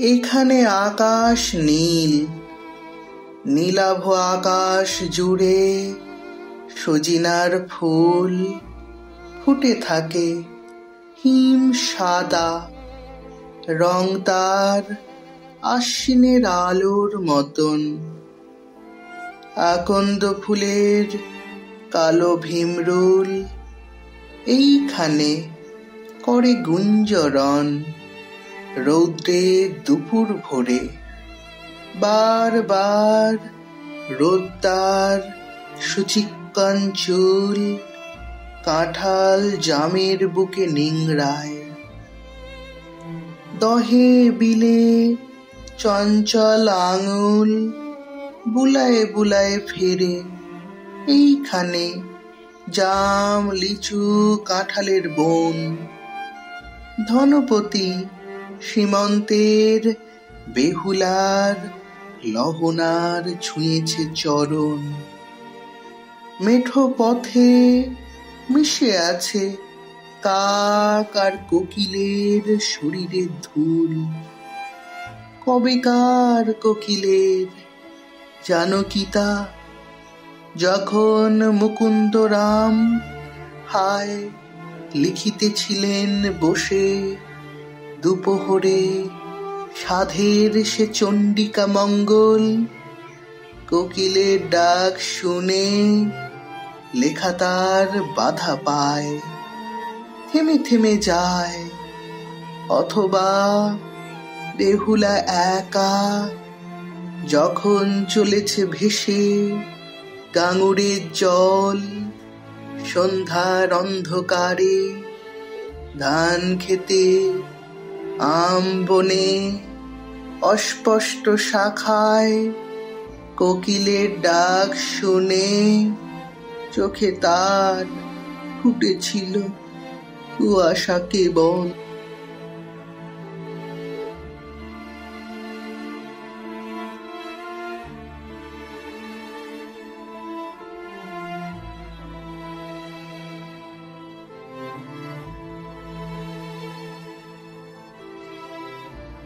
এখানে আকাশ নীল, নীলাভ আকাশ জুড়ে সজিনার ফুল ফুটে থাকে হিম সাদা, রং তার আশ্বিনের আলোর মতন। আকন্দ ফুলের কালো ভীমরুল এইখানে করে গুঞ্জরণ রৌদ্রে দুপুর ভোরে। বারবার রোদ্দার সুচিক্কণ চুল কাঁঠাল জামের বুকে নিংড়ায়। দহে বিলে চঞ্চল আঙুল বুলায়ে বুলায়ে ফেরে এইখানে জাম লিচু কাঁঠালের বন। ধনপতি সীমন্তের বেহুলার লহনার ছুঁয়েছে চরণ। মেঠো পথে মিশে আছে কাক আর কোকিলের শরীরের ধুল। কবেকার কোকিলের জানো কি তা? যখন মুকুন্দরাম হায় লিখিতেছিলেন বসে দুপোহরে সাধের সে চণ্ডিকা মঙ্গল। কোকিলের ডাক শুনে লেখা তার বাধা পায়, থেমে থেমে যায়। অথবা বেহুলা একা যখন চলেছে ভেসে গাঙুরের জল সন্ধ্যার অন্ধকারে ধান খেতে আম বনে অস্পষ্ট শাখায় কোকিলের ডাক শুনে চোখে তার ফুটেছিল কুয়াশা কেবল।